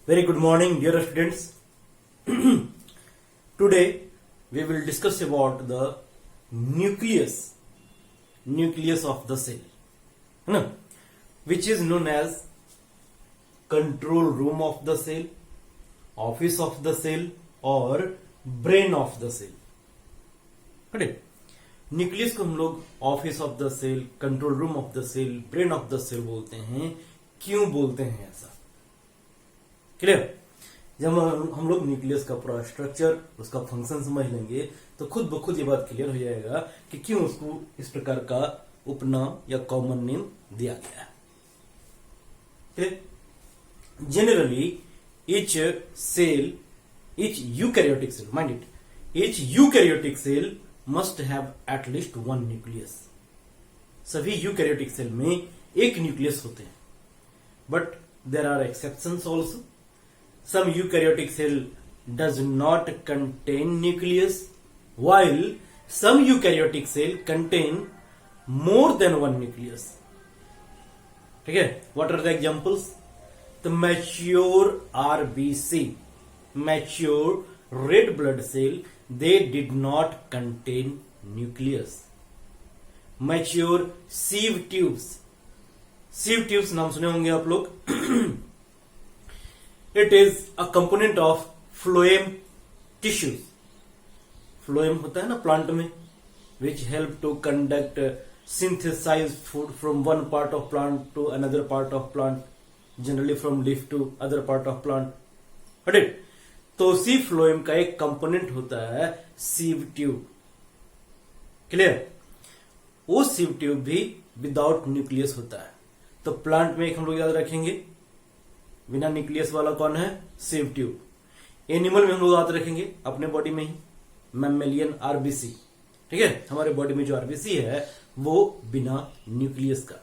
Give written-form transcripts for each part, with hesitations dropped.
Very good morning, dear students. Today we will discuss about the nucleus of the cell, है ना? Which is known as control room of the cell, office of the cell, or brain of the cell. Correct? Nucleus को हम लोग office of the cell, control room of the cell, brain of the cell बोलते हैं. क्यों बोलते हैं ऐसा? Clear? जब हम लोग न्यूक्लियस का पूरा स्ट्रक्चर, उसका फंक्शन समझ लेंगे तो खुद ब खुद ये बात क्लियर हो जाएगा कि क्यों उसको इस प्रकार का उपनाम या कॉमन नेम दिया गया है. Generally each cell, each eukaryotic cell, mind it, each eukaryotic cell must have at least one nucleus. सभी यूकैरियोटिक सेल में एक न्यूक्लियस होते हैं, but there are exceptions also. Some eukaryotic cell does not contain nucleus, while some eukaryotic cell contain more than one nucleus. ठीक है? What are the examples? The mature RBC, mature red blood cell, they did not contain nucleus. Mature sieve tubes, sieve tubes नाम सुने होंगे आप लोग. It is a component of phloem tissues. Phloem होता है ना प्लांट में, which help to conduct synthesize food from one part of plant to another part of plant, generally from leaf to other part of plant. Right? तो उसी phloem का एक component होता है सीव ट्यूब. क्लियर? वो sieve tube भी without nucleus होता है. तो प्लांट में एक हम लोग याद रखेंगे बिना न्यूक्लियस वाला कौन है? Sieve tube. एनिमल में हम लोग याद रखेंगे अपने बॉडी में ही मैमेलियन आरबीसी. ठीक है? हमारे बॉडी में जो आरबीसी है वो बिना न्यूक्लियस का,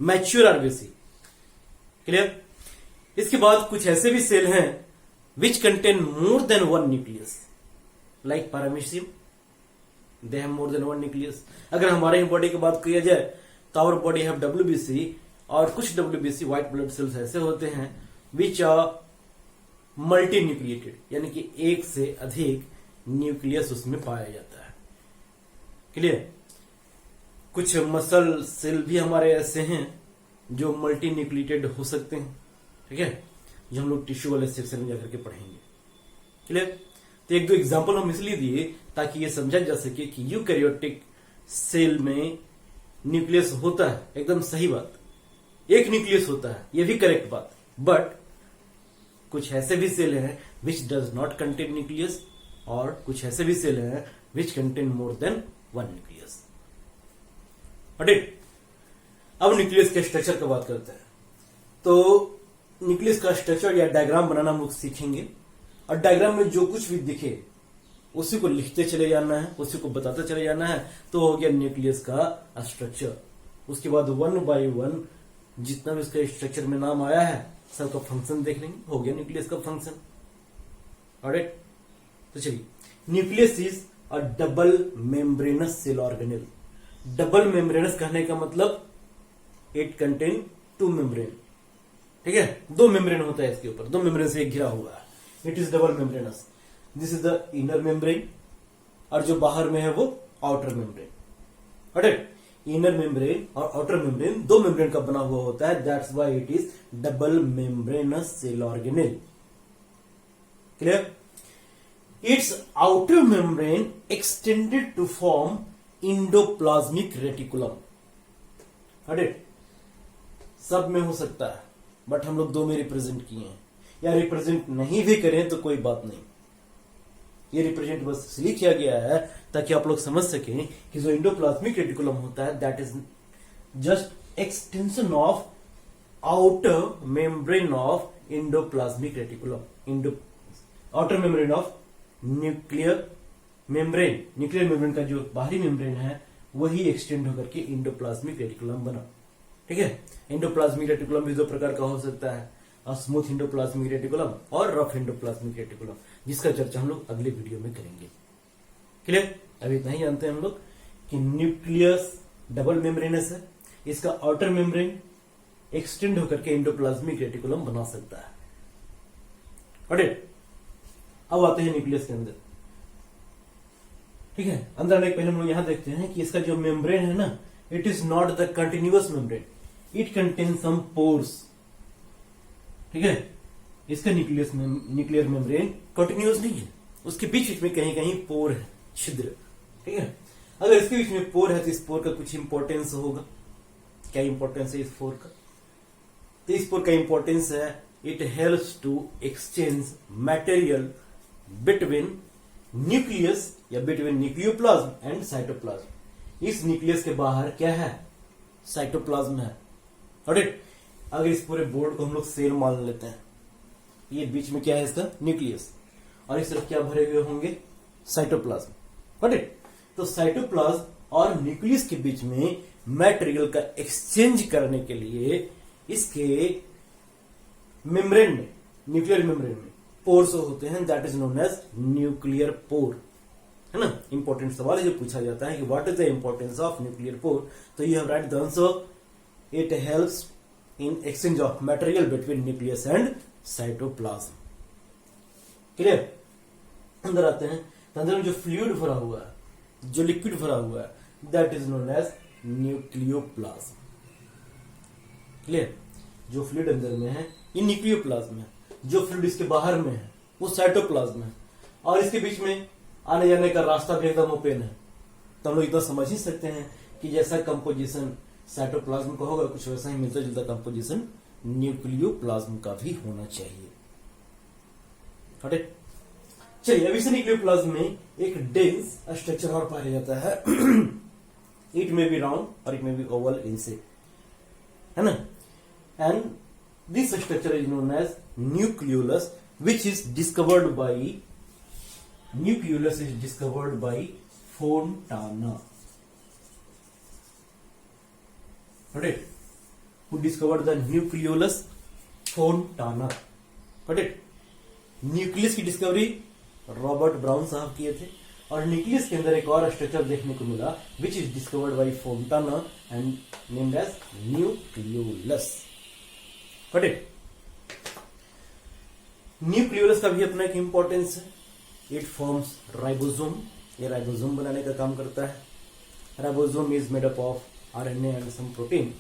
मैच्योर आरबीसी. क्लियर? इसके बाद कुछ ऐसे भी सेल हैं which contain more than one nucleus, like paramecium, they have more than one nucleus. अगर हमारे बॉडी की बात किया जाए तो our body have WBC, और कुछ WBC white blood cells ऐसे होते हैं which are multinucleated, यानी कि एक से अधिक न्यूक्लियस उसमें पाया जाता है. क्लियर? कुछ मसल सेल भी हमारे ऐसे हैं जो मल्टीन्यूक्लिएटेड हो सकते हैं. ठीक है? जो हम लोग टिश्यू वाले सेक्शन में जाकर के पढ़ेंगे. क्लियर? तो एक दो एग्जांपल हम इसलिए दिए ताकि ये समझा जा सके कि यूकैरियोटिक सेल में न्यूक्लियस होता है. एकदम सही बात, एक न्यूक्लियस होता है, ये भी करेक्ट बात. बट कुछ ऐसे भी सेल हैं which does not contain nucleus, और कुछ ऐसे भी सेल हैं which contain more than one nucleus. अब न्यूक्लियस के स्ट्रक्चर की बात करते हैं. तो न्यूक्लियस का स्ट्रक्चर या डायग्राम बनाना हम लोग सीखेंगे, और डायग्राम में जो कुछ भी दिखे उसी को लिखते चले जाना है, उसी को बताते चले जाना है. तो हो गया न्यूक्लियस का स्ट्रक्चर. उसके बाद वन बाय वन जितना भी उसका स्ट्रक्चर में नाम आया है सबका फंक्शन देख लेंगे. हो गया न्यूक्लियस का फंक्शन. ऑलराइट? तो चलिए, nucleus is a double membranous cell organelle. Double membranous कहने का मतलब इट कंटेन टू मेम्ब्रेन. ठीक है? दो मेम्ब्रेन होता है इसके ऊपर, दो मेम्ब्रेन से एक घिरा हुआ है. It is double membranous. This is the inner membrane, और जो बाहर में है वो outer membrane. Right? Inner membrane और आउटर मेम्ब्रेन दो मेम्ब्रेन का बना हुआ होता है. That's why it is double membranous cell organelle. Clear? Its outer membrane extended to form endoplasmic reticulum. Right? सब में हो सकता है, बट हम लोग दो में रिप्रेजेंट किए हैं, या रिप्रेजेंट नहीं भी करें तो कोई बात नहीं. ये रिप्रेजेंट बस इसलिए किया गया है ताकि आप लोग समझ सकें कि जो इंडोप्लाज्मिक रेटिकुलम होता है that is just extension of outer membrane of endoplasmic reticulum. Outer membrane of nuclear membrane. Nuclear membrane का जो बाहरी मेम्ब्रेन है वही एक्सटेंड होकर के इंडोप्लाज्मिक रेटिकुलम बना. ठीक है? इंडोप्लाज्मिक रेटिकुलम भी दो प्रकार का हो सकता है, स्मूथ इंडोप्लाज्मिक रेटिकुलम और रफ इंडोप्लाज्मिक रेटिकुलम, जिसका चर्चा हम लोग अगले वीडियो में करेंगे. क्लियर? अभी इतना ही जानते हैं हम लोग कि न्यूक्लियस डबल मेम्ब्रेनस है, इसका आउटर मेम्ब्रेन एक्सटेंड होकर के इंडोप्लाज्मिक रेटिकुलम बना सकता है. ऑलराइट, अब आते हैं न्यूक्लियस के अंदर। ठीक है, अंदर आने के पहले हम लोग यहां देखते हैं कि इसका जो मेम्ब्रेन है ना, it is not the continuous membrane, it contain some pores. ठीक है, इसका न्यूक्लियर मेम्ब्रेन कंटिन्यूअस नहीं है, उसके बीच बीच में कहीं कहीं पोर है, छिद्र। ठीक है, अगर इसके बीच में पोर है तो इस पोर का कुछ इंपॉर्टेंस होगा। क्या इंपॉर्टेंस है इस पोर का? तो इस पोर का इंपॉर्टेंस है, it helps to exchange material between nucleus या बिटवीन न्यूक्लियोप्लाज्म एंड साइटोप्लाज्म। इस न्यूक्लियस के बाहर क्या है? साइटोप्लाज्म है। ऑलराइट, अगर इस पूरे बोर्ड को हम लोग सेल मान लेते हैं, ये बीच में क्या है इसका? न्यूक्लियस, और इस तरफ क्या भरे हुए होंगे? साइटोप्लाज्म। ऑलराइट, तो साइटोप्लाज्म और न्यूक्लियस के बीच में मटेरियल का एक्सचेंज करने के लिए इसके मेम्ब्रेन में, न्यूक्लियर मेम्ब्रेन में पोर्स होते हैं, that is known as nuclear pore. है ना, इंपॉर्टेंट सवाल है जो पूछा जाता है कि what is the importance of nuclear pore. तो you have write the answer, it helps in exchange of material between nucleus and cytoplasm. Clear? अंदर आते हैं, तो अंदर में जो फ्लूइड भरा हुआ है, जो लिक्विड भरा हुआ है, that is known as nucleoplasm. Clear? जो फ्लूइड अंदर में है ये न्यूक्लियोप्लाज्म है, जो फ्लूइड इसके बाहर में है वो साइटोप्लाज्म है, और इसके बीच में आने जाने का रास्ता भी एकदम ओपन है। तो हम लोग इतना समझ ही सकते हैं कि जैसा कंपोजिशन साइटोप्लाज्म का होगा, कुछ वैसा ही मिलता जुलता कंपोजिशन न्यूक्लियोप्लाज्म का भी होना चाहिए। ठीक, चलिए अभी से न्यूक्लियोप्लाज्म में एक डेंस स्ट्रक्चर और पाया जाता है। इट में बी राउंड और it may be oval in shape, है ना, and this structure is known as nucleolus, which is discovered by nucleus is discovered by Fontana. Correct? Who discovered the nucleolus? Fontana. Correct? Nucleus की discovery Robert brown साहब किए थे, और nucleus के अंदर एक और स्ट्रक्चर देखने को मिला which is discovered by Fontana and named as nucleolus. Correct? Nucleolus का भी अपना एक इंपॉर्टेंस है, इट फॉर्म्स राइबोसोम, ये राइबोसोम बनाने का काम करता है। Ribosome is made up of RNA and some protein,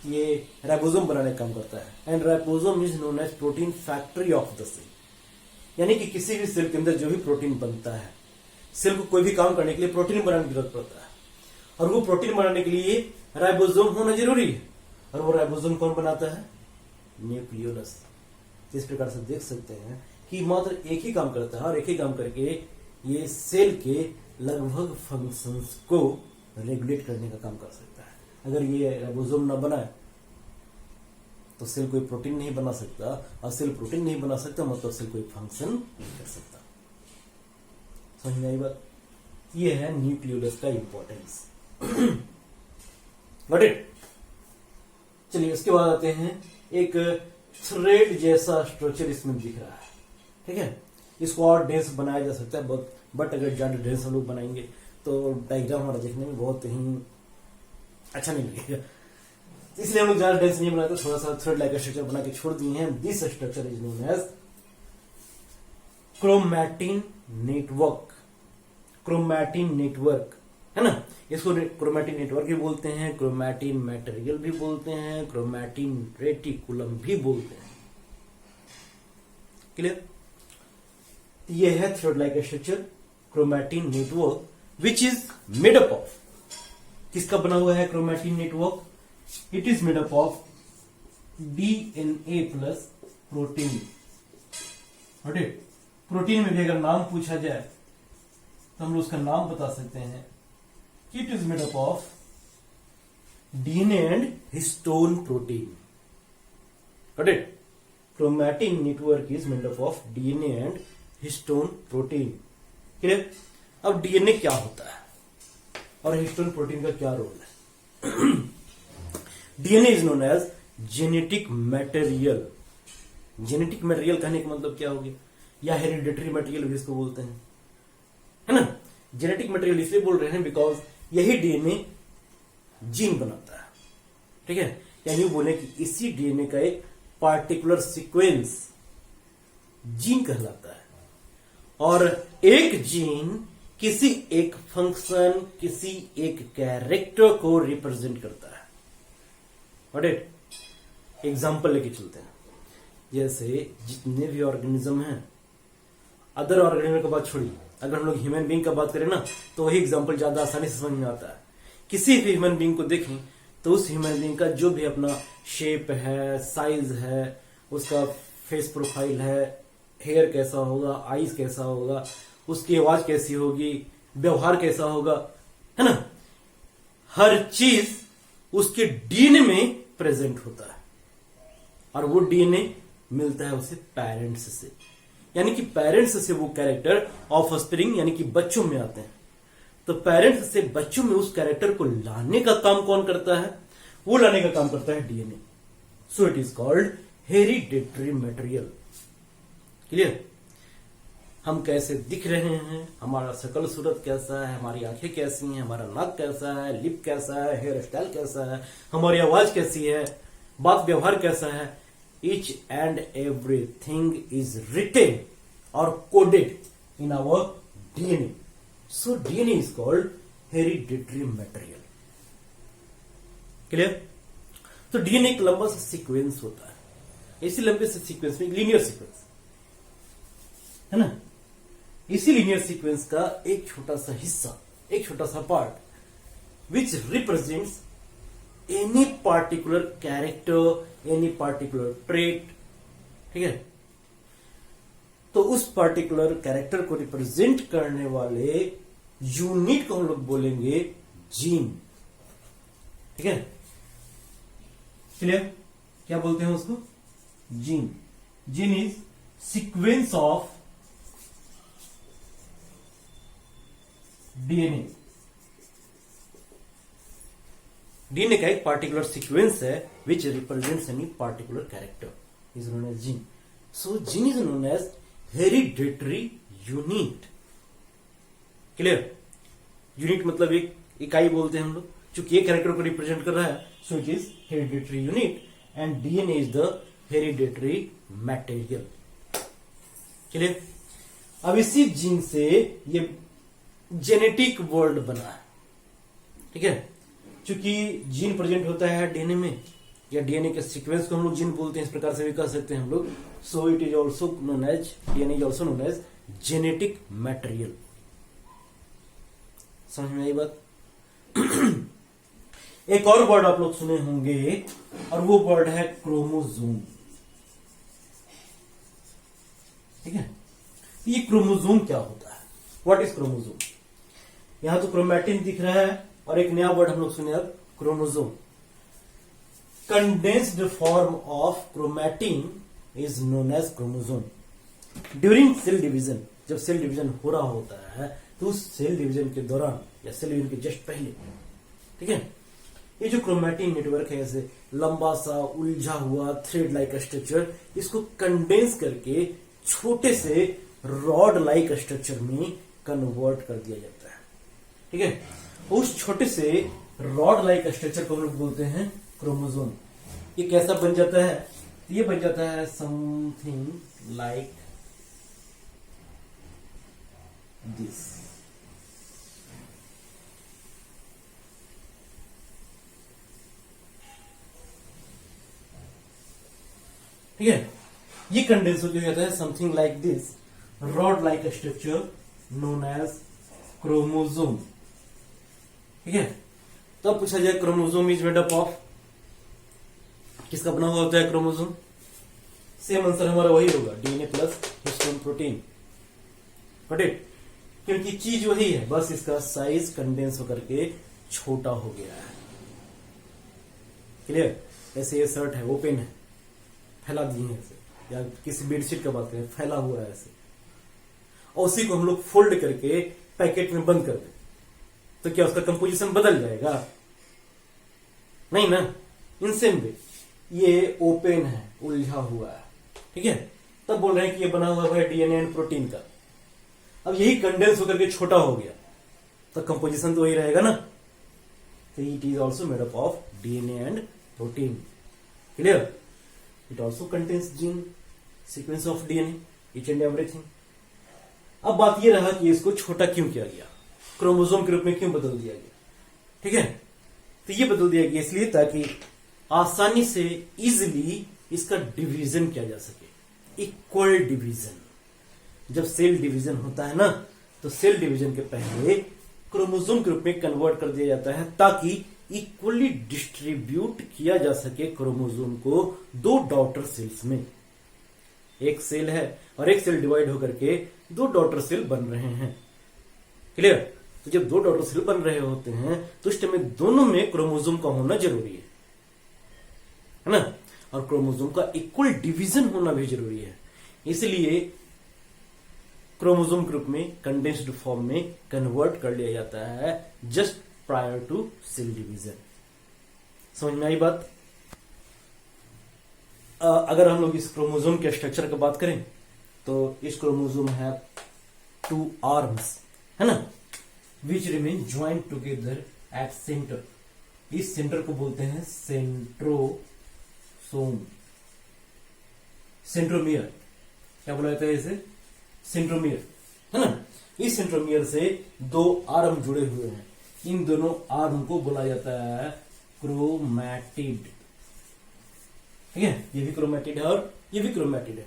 ये राइबोसोम बनाने का काम करता है। And ribosome is known as protein factory of the cell, यानी कि किसी भी सेल के अंदर जो भी प्रोटीन बनता है, सेल को कोई भी काम करने के लिए प्रोटीन बनाने की जरूरत पड़ता है, और वो प्रोटीन बनाने के लिए राइबोसोम होना जरूरी है। और वो राइबोसोम कौन बनाता है? न्यूक्लियोलस। इस प्रकार से देख सकते हैं कि मात्र एक ही काम करता है, और एक ही काम करके ये सेल के लगभग फंक्शंस को रेगुलेट करने का काम कर सकता है। अगर ये राइबोसोम न बनाए तो सेल कोई प्रोटीन नहीं बना सकता, और सेल प्रोटीन नहीं बना सकता मतलब सेल कोई फंक्शन नहीं कर सकता। समझ में आई बात? ये है न्यूक्लियोलस का इंपॉर्टेंस। Got it? चलिए उसके बाद आते हैं, एक थ्रेड जैसा स्ट्रक्चर इसमें दिख रहा है। ठीक है, इसको और डेंस बनाया जा सकता है, बट अगर ज्यादा डेंस हम लोग बनाएंगे तो डायग्राम हमारा देखने में बहुत ही अच्छा नहीं लगेगा, इसलिए हम लोग ज्यादा डेंस नहीं बनाते, थोड़ा सा थ्रेड लाइक स्ट्रक्चर बना के छोड़ दिए हैं। This structure is known as chromatin network. Chromatin network, है ना, इसको क्रोमैटिन नेटवर्क भी बोलते हैं, क्रोमैटिन मटेरियल भी बोलते हैं, क्रोमैटिन रेटिकुलम भी बोलते हैं। क्लियर? ये है thread like structure chromatin network, which is made up of, किसका बना हुआ है chromatin network? It is made up of DNA plus protein. Protein में भी अगर नाम पूछा जाए तो हम लोग उसका नाम बता सकते हैं, it is made up of DNA and histone protein. Correct? Chromatin network is made up of DNA and histone protein. Clear? अब डीएनए क्या होता है और हिस्टोन प्रोटीन का क्या रोल है? DNA is known as genetic material. Genetic material कहने का मतलब क्या हो गया? या हेरिडिटरी मटेरियल भी इसको बोलते हैं, है ना। जेनेटिक मटेरियल इसलिए बोल रहे हैं बिकॉज यही डीएनए जीन बनाता है। ठीक है, या यूं बोले कि इसी डीएनए का एक पार्टिकुलर सीक्वेंस जीन कहलाता है। और एक जीन किसी एक फंक्शन, किसी एक कैरेक्टर को रिप्रेजेंट करता है। और एक एग्जाम्पल लेके चलते हैं। जैसे जितने भी ऑर्गेनिज्म हैं, अदर ऑर्गेनिज्म की बात छोड़िए, अगर हम लोग ह्यूमन बीइंग का बात करें ना, तो वही एग्जाम्पल ज्यादा आसानी से समझ में आता है। किसी भी ह्यूमन बीइंग को देखें तो उस ह्यूमन बीइंग का जो भी अपना शेप है, साइज है, उसका फेस प्रोफाइल है, हेयर कैसा होगा, आईज कैसा होगा, उसकी आवाज कैसी होगी, व्यवहार कैसा होगा, है ना, हर चीज उसके डीएनए में प्रेजेंट होता है। और वो डीएनए मिलता है उसे पेरेंट्स से, यानी कि पेरेंट्स से वो कैरेक्टर ऑफस्प्रिंग यानी कि बच्चों में आते हैं। तो पेरेंट्स से बच्चों में उस कैरेक्टर को लाने का काम कौन करता है? वो लाने का काम करता है DNA. So it is called hereditary material. Clear? हम कैसे दिख रहे हैं, हमारा शकल सूरत कैसा है, हमारी आंखें कैसी हैं, हमारा नाक कैसा है, लिप कैसा है, हेयर स्टाइल कैसा है, हमारी आवाज कैसी है, बात व्यवहार कैसा है, each and everything is written or coded in our DNA. So DNA is called hereditary material. Clear? तो डीएनए एक लंबा सा सीक्वेंस होता है। इसी लंबे से सीक्वेंस में लीनियर सीक्वेंस है ना, इसी लीनियर सीक्वेंस का एक छोटा सा हिस्सा, एक छोटा सा part which represents any particular character, any particular trait, ठीक है। तो उस पार्टिकुलर कैरेक्टर को रिप्रेजेंट करने वाले यूनिट को हम लोग बोलेंगे जीन, ठीक है। क्लियर? क्या बोलते हैं उसको? Gene. Gene is sequence of DNA. DNA का एक पार्टिकुलर सीक्वेंस है which represents any particular character, is known as gene. So gene is known as hereditary unit. Clear? Unit मतलब एक इकाई बोलते हैं हम लोग, चूंकि ये कैरेक्टर को रिप्रेजेंट कर रहा है, सो it is hereditary unit and DNA is the hereditary material. Clear? अब इसी जीन से ये जेनेटिक वर्ल्ड बना है, ठीक है। चूंकि जीन प्रेजेंट होता है डीएनए में, या डीएनए के सीक्वेंस को हम लोग जीन बोलते हैं, इस प्रकार से भी कह सकते हैं हम लोग। So it is also known as, DNA is also known as genetic material. समझ में आई बात? एक और वर्ड आप लोग सुने होंगे, और वो वर्ड है क्रोमोजोम, ठीक है। ये क्रोमोजोम क्या होता है? What is chromosome? यहां तो क्रोमैटिन दिख रहा है, और एक नया वर्ड हम लोग सुने अब, chromosome. Condensed form of chromatin is known as chromosome. During cell division, जब सेल डिवीजन हो रहा होता है, तो उस सेल डिवीजन के दौरान या सेल डिवीजन के जस्ट पहले, ठीक है, ये जो क्रोमैटिन नेटवर्क है, ऐसे लंबा सा उलझा हुआ थ्रेड लाइक स्ट्रक्चर, इसको कंडेंस करके छोटे से रॉड लाइक स्ट्रक्चर में कन्वर्ट कर दिया जाता है, ठीक है। उस छोटे से रॉड लाइक स्ट्रक्चर को हम लोग बोलते हैं क्रोमोजोम। ये कैसा बन जाता है? ये बन जाता है समथिंग लाइक दिस। ठीक है, ये कंडेंस हो जाता है something like this rod like structure known as chromosome, ठीक है। तो अब पूछा जाए chromosome is made up of, किसका बना हुआ होता है क्रोमोजोम? सेम आंसर हमारा वही होगा, DNA plus histone protein, but क्योंकि चीज वही है, बस इसका साइज कंडेंस होकर के छोटा हो गया है। क्लियर? ऐसे ये शर्ट है, ओपन है, फैला दिए हैं ऐसे, या किसी बेडशीट का बात करें, फैला हुआ है ऐसे, और उसी को हम लोग फोल्ड करके पैकेट में बंद कर दें, तो क्या उसका कंपोजिशन बदल जाएगा? नहीं ना। इन सेम वे ये ओपन है, उलझा हुआ है, ठीक है, तब बोल रहे हैं कि ये बना हुआ है डीएनए एंड प्रोटीन का। अब यही कंडेंस होकर के छोटा हो गया, तो कंपोजिशन तो वही रहेगा ना। तो it is also made up of DNA and protein. Clear? It also contains gene, sequence of DNA, each and everything. अब बात यह रहा कि इसको छोटा क्यों किया गया, क्रोमोसोम के रूप में क्यों बदल दिया गया। ठीक है, तो ये बदल दिया गया इसलिए ताकि आसानी से इजिली इसका डिवीजन किया जा सके, इक्वल डिवीजन। जब सेल डिवीजन होता है ना, तो सेल डिवीजन के पहले क्रोमोसोम के रूप में कन्वर्ट कर दिया जाता है ताकि इक्वली डिस्ट्रीब्यूट किया जा सके क्रोमोसोम को दो डॉटर सेल्स में। एक सेल है और एक सेल डिवाइड होकर के दो डॉटर सेल बन रहे हैं। क्लियर? तो जब दो डॉटर सेल बन रहे होते हैं तो उस टाइम में दोनों में क्रोमोसोम का होना जरूरी है ना, और क्रोमोसोम का इक्वल डिवीजन होना भी जरूरी है। इसलिए क्रोमोसोम के रूप में कंडेंस्ड फॉर्म में कन्वर्ट कर लिया जाता है just prior to cell division. समझ में आई बात? अगर हम लोग इस क्रोमोसोम के स्ट्रक्चर की बात करें तो इस क्रोमोसोम है 2 आर्म्स, है ना, which remain joint together at centre. इस सेंटर को बोलते हैं सेंट्रोसोम, सेंट्रोमियर। क्या बोला जाता है इसे? सेंट्रोमियर, है ना। इस सेंट्रोमियर से 2 आर्म जुड़े हुए हैं, इन दोनों आर्म को बोला जाता है क्रोमैटिड। ठीक है, ये भी क्रोमैटिड है और ये भी क्रोमैटिड है।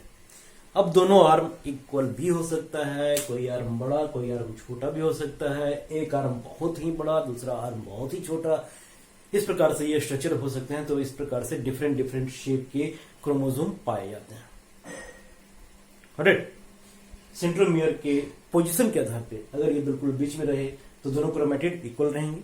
अब दोनों आर्म इक्वल भी हो सकता है, कोई आर्म बड़ा कोई आर्म छोटा भी हो सकता है, एक आर्म बहुत ही बड़ा दूसरा आर्म बहुत ही छोटा, इस प्रकार से ये स्ट्रक्चर हो सकते हैं। तो इस प्रकार से डिफरेंट डिफरेंट शेप के क्रोमोसोम पाए जाते हैं। राइट? सेंट्रोमियर के पोजीशन के आधार पे अगर ये बिल्कुल बीच में रहे तो दोनों क्रोमैटिड इक्वल रहेंगे।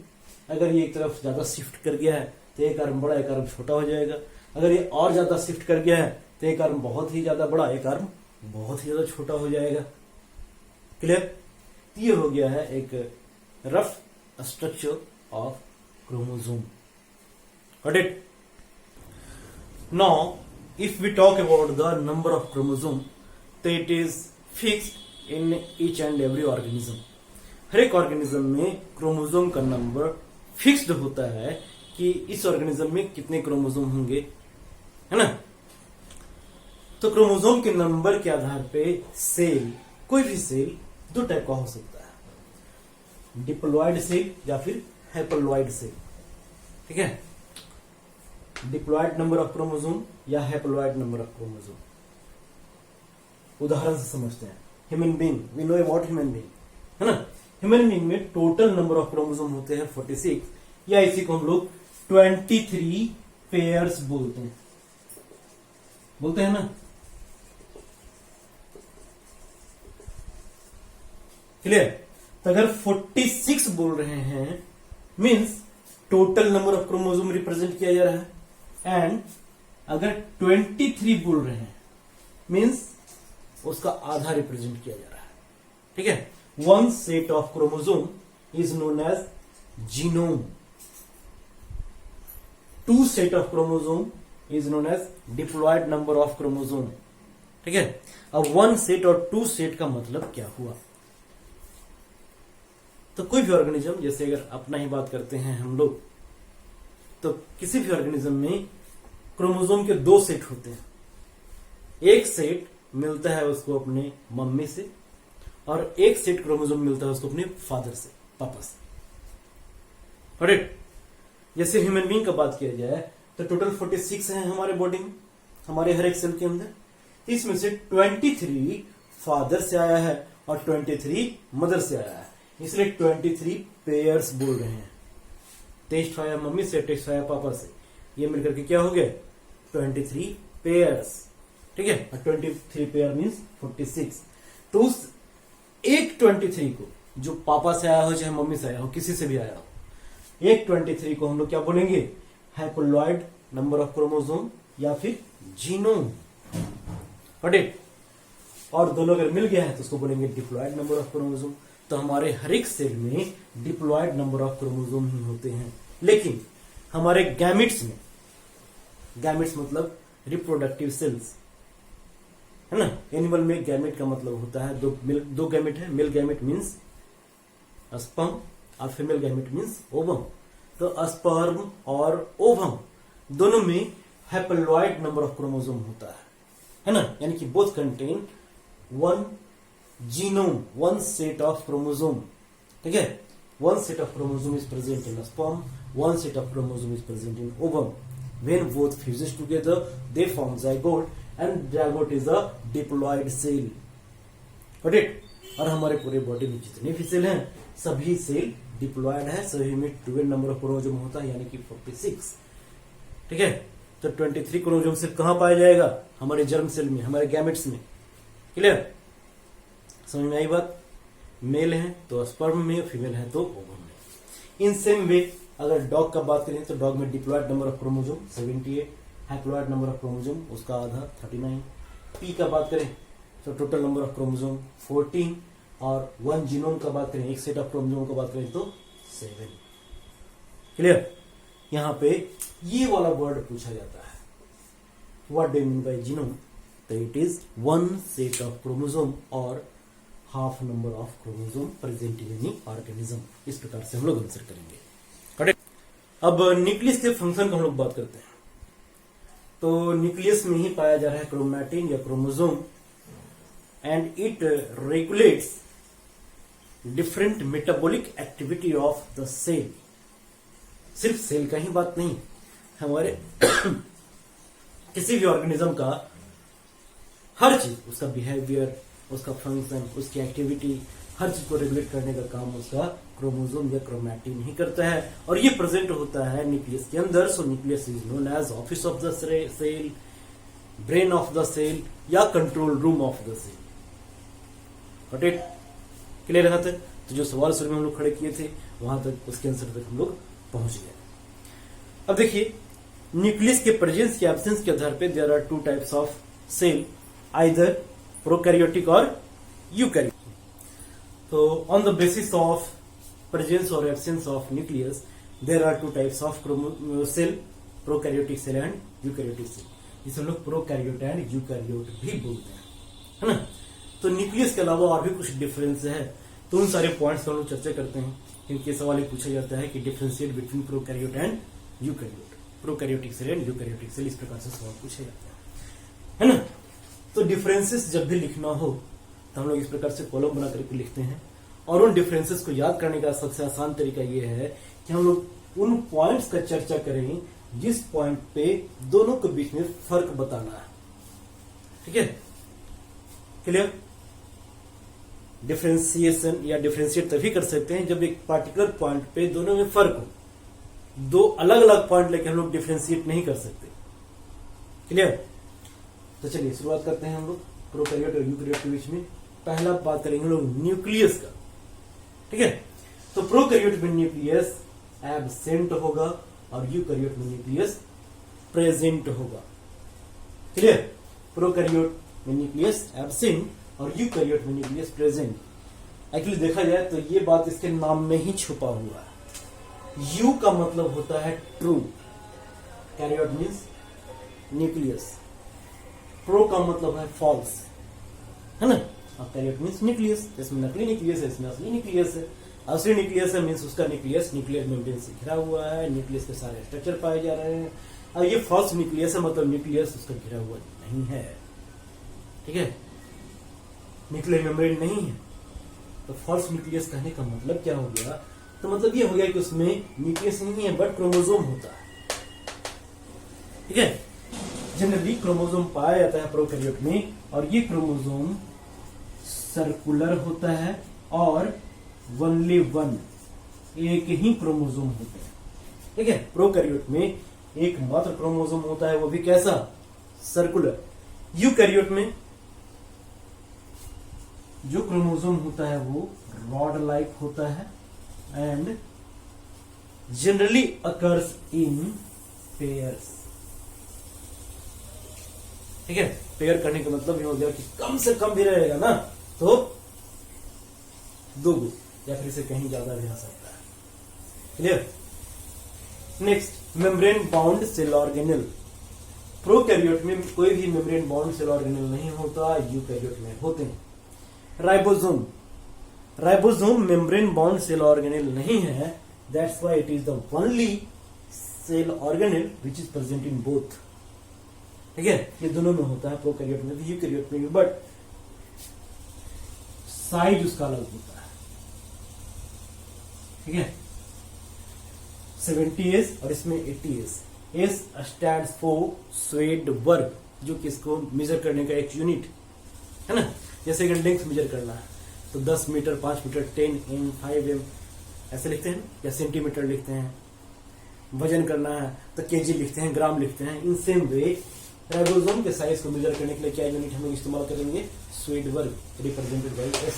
अगर ये एक तरफ ज्यादा शिफ्ट कर गया है तो एक आर्म बड़ा एक आर्म छोटा हो जाएगा। अगर ये और ज्यादा शिफ्ट कर गया है तो एक आर्म बहुत ही ज्यादा बड़ा एक आर्म बहुत ही ज्यादा छोटा हो जाएगा। क्लियर? ये हो गया है एक rough structure of chromosome. Got it? Now if we talk about the number of chromosome तो it is fixed in each and every organism. हर एक ऑर्गेनिज्म में क्रोमोसोम का नंबर फिक्स्ड होता है कि इस ऑर्गेनिज्म में कितने क्रोमोसोम होंगे, है ना। तो क्रोमोसोम के नंबर के आधार पे सेल, कोई भी सेल 2 टाइप का हो सकता है, डिप्लॉयड सेल या फिर हैप्लॉयड सेल। ठीक है, डिप्लॉयड नंबर ऑफ क्रोमोसोम या हैप्लॉयड नंबर ऑफ क्रोमोसोम। उदाहरण से समझते हैं। Human being, we know about human being, है ना। ह्यूमन बीइंग में टोटल नंबर ऑफ क्रोमोसोम होते हैं 46, या इसी को हम लोग 23 पेयर्स बोलते हैं ना। क्लियर? तो अगर 46 बोल रहे हैं means total number of chromosome represent किया जा रहा है, एंड अगर 23 बोल रहे हैं मींस उसका आधा रिप्रेजेंट किया जा रहा है। ठीक है, 1 set of chromosome is known as genome, 2 set of chromosome is known as diploid number of chromosome. ठीक है, अब 1 सेट और 2 सेट का मतलब क्या हुआ? तो कोई भी ऑर्गेनिज्म, जैसे अगर अपना ही बात करते हैं हम लोग, तो किसी भी ऑर्गेनिज्म में क्रोमोसोम के 2 सेट होते हैं। एक सेट मिलता है उसको अपने मम्मी से और एक सेट क्रोमोसोम मिलता है उसको अपने फादर से, पापा से। करेक्ट? जैसे ह्यूमन बीइंग का बात किया जाए तो टोटल 46 है हमारे बॉडी में, हमारे हर एक सेल के अंदर। इसमें से 23 फादर से आया है और 23 मदर से आया है, इसलिए 23 पेयर्स बोल रहे हैं। 23 आया मम्मी से, 23 आया पापा से, ये मिलकर के क्या हो गया? 23 पेयर्स। ठीक है, 23 पेयर मीन्स 46। तो उस एक 23 को, जो पापा से आया हो चाहे मम्मी से आया हो, किसी से भी आया हो, एक 23 को हम लोग क्या बोलेंगे? हैप्लॉयड नंबर ऑफ क्रोमोसोम या फिर जीनोम। और दोनों अगर मिल गया है तो उसको बोलेंगे डिप्लॉयड नंबर ऑफ क्रोमोसोम। तो हमारे हर एक सेल में डिप्लॉयड नंबर ऑफ क्रोमोसोम ही होते हैं। लेकिन हमारे गैमिट्स में, गैमिट्स मतलब रिप्रोडक्टिव सेल्स, है ना। एनिमल में गैमेट का मतलब होता है दो गैमेट है। मेल गैमेट मीन्स स्पर्म और फीमेल गैमेट मीन्स ओवम। तो स्पर्म और ओवम दोनों में हैप्लॉयड नंबर ऑफ क्रोमोसोम होता है ना, यानी कि both contain one genome, one set of chromosome, ठीक है, one set of chromosome is present in sperm, one set of chromosome is present in ovum. When both fuses together, they form zygote, and zygote is a diploid cell. Got it? और हमारे पूरे body में जितने भी cell हैं सभी cell diploid है, सभी में 12 नंबर ऑफ क्रोमोसोम होता है, यानी कि 46. ठीक है, तो 23 क्रोमोसोम सिर्फ कहां पाया जाएगा? हमारे जर्म सेल में, हमारे गैमेट्स में. क्लियर? समझ में आई बात? मेल है तो स्पर्म में, फीमेल है तो ओवम में. इन सेम वे अगर डॉग का बात करें तो डॉग में diploid number of chromosome 78, haploid number of chromosome उसका आधा 39. पी का बात करें तो टोटल नंबर ऑफ क्रोमोसोम 14, और वन जीनोम का बात करें, एक सेट ऑफ क्रोमोसोम का बात करें तो 7. क्लियर? यहां पे ये वाला वर्ड पूछा जाता है, what do you mean by genome? तो it is one set of chromosome और half number of chromosome present in any organism. इस प्रकार से हम लोग आंसर करेंगे. करेक्ट? अब न्यूक्लियस के फंक्शन का हम लोग बात करते हैं. तो न्यूक्लियस में ही पाया जा रहा है क्रोमैटिन या chromosome, and it regulates different metabolic activity of the cell. सिर्फ सेल का ही बात नहीं, हमारे किसी भी ऑर्गेनिज्म का हर चीज, उसका बिहेवियर, उसका फंक्शन, उसकी एक्टिविटी, हर चीज को रेगुलेट करने का काम उसका क्रोमोसोम या क्रोमैटिन ही करता है, और ये प्रेजेंट होता है न्यूक्लियस के अंदर. So nucleus is known as office of the cell, brain of the cell, या control room of the cell. Got it? Clear रहा था? तो जो सवाल शुरू में हम लोग खड़े किए थे वहां तक, उसके आंसर तक हम लोग पहुंच गए. अब देखिए, न्यूक्लियस के प्रेजेंस या एब्सेंस के आधार पे there are two types of cell, either prokaryotic और eukaryotic. So on the basis of presence or absence of nucleus, there are two types of cell, prokaryotic cell and eukaryotic cell. इसे हम लोग prokaryote and eukaryote भी बोलते हैं, है ना. तो न्यूक्लियस के अलावा और भी कुछ डिफरेंस है, तो उन सारे पॉइंट्स का हम लोग चर्चा करते हैं. क्योंकि सवाल ये पूछा जाता है कि differentiate between prokaryote and eukaryote, prokaryotic cell and eukaryotic cell, इस प्रकार से सवाल पूछे जाते हैं, है ना. तो डिफरेंसेस जब भी लिखना हो तो हम लोग इस प्रकार से कॉलम बना करके लिखते हैं, और उन डिफरेंसेस को याद करने का सबसे आसान तरीका ये है कि हम लोग उन पॉइंट्स का चर्चा करें जिस पॉइंट पे दोनों के बीच में फर्क बताना है. ठीक है? क्लियर? डिफरेंशिएशन या डिफरेंशिएट तभी कर सकते हैं जब एक पार्टिकुलर पॉइंट पे दोनों में फर्क हो. दो अलग अलग पॉइंट लेके हम लोग डिफरेंशिएट नहीं कर सकते. क्लियर? तो चलिए शुरुआत करते हैं हम लोग प्रोकैरियोट और यूकैरियोट के बीच में. पहला बात करेंगे हम लोग न्यूक्लियस का. ठीक है? तो प्रोकैरियोट में न्यूक्लियस एब्सेंट होगा और यूकैरियोट में न्यूक्लियस प्रेजेंट होगा. क्लियर? प्रोकैरियोट में न्यूक्लियस एब्सेंट और यूकैरियोट में न्यूक्लियस प्रेजेंट. एक्चुअली देखा जाए तो ये बात इसके नाम में ही छुपा हुआ है. यू का मतलब होता है ट्रू, कैरियोट मीन्स न्यूक्लियस, प्रो का मतलब है फॉल्स, है ना. और कैरियोट मीन्स न्यूक्लियस, इसमें नकली न्यूक्लियस है, इसमें असली न्यूक्लियस है. असली न्यूक्लियस है मीन्स उसका न्यूक्लियस न्यूक्लियर मेम्ब्रेन से घिरा हुआ है, न्यूक्लियस के सारे स्ट्रक्चर पाए जा रहे हैं. और ये फॉल्स न्यूक्लियस है, मतलब न्यूक्लियस उसका घिरा हुआ नहीं है. ठीक है? न्यूक्लियर मेम्ब्रेन नहीं है. तो फॉल्स न्यूक्लियस कहने का मतलब क्या हो गया? तो मतलब ये हो गया कि उसमें न्यूक्लियस नहीं है बट क्रोमोसोम होता है. ठीक है? जनरली क्रोमोसोम पाया जाता है प्रोकैरियोट में, और ये क्रोमोसोम सर्कुलर होता है और ओनली वन, एक ही क्रोमोसोम होता है. ठीक है? प्रोकैरियोट में एक मात्र क्रोमोसोम होता है, वो भी कैसा? सर्कुलर. यूकैरियोट में जो क्रोमोसोम होता है वो रॉड लाइक होता है and generally occurs in pairs. ठीक है? पेयर करने का मतलब ये हो गया कि कम से कम भी रहेगा ना तो दो गुण, या फिर इसे कहीं ज्यादा भी आ सकता है. Clear? Next, membrane bound cell organelle. Prokaryote में कोई भी मेम्ब्रेन बाउंड सेल ऑर्गेनेल नहीं होता, यूकैरियोट में होते हैं. Ribosome, ribosome membrane bound cell organelle नहीं है, that's why it is the only cell organelle which is present in both. ठीक है? ये दोनों में होता है, प्रोकैरियोट में भी यूकैरियोट में भी. बट साइज उसका अलग होता है, ठीक है। 70S और इसमें 80S। S stand for swayed वर्ग, जो कि इसको मेजर करने का एक यूनिट है ना। जैसे कि लेंथ मेजर करना है तो 10 मीटर, 5 मीटर, 10 m, 5m ऐसे लिखते हैं, या सेंटीमीटर लिखते हैं। वजन करना है तो केजी लिखते हैं, ग्राम लिखते हैं। इन सेम वे राइबोसोम के साइज को मेजर करने के लिए क्या यूनिट हम लोग इस्तेमाल करेंगे, स्वेड वर्ग, रिप्रेजेंटेड बाई S।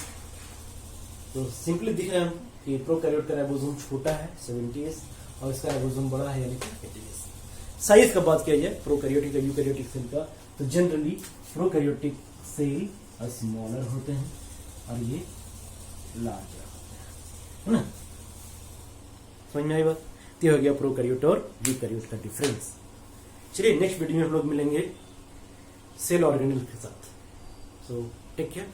तो सिंपली दिख रहा है कि प्रोकैरियोट का राइबोसोम छोटा है 70S और इसका राइबोसोम बड़ा है यानी कि 80S। साइज का बात किया जाए प्रोकैरियोटिक और यूकैरियोटिक सेल का, तो जनरली प्रोकैरियोटिक सेल स्मॉलर होते हैं और ये लार्जर होते हैं, है ना। समझ में आई बात। तो हो गया प्रोकैरियोट और यूकैरियोट का डिफरेंस। चलिए नेक्स्ट वीडियो में हम लोग मिलेंगे सेल ऑर्गेनेल के साथ। So take care.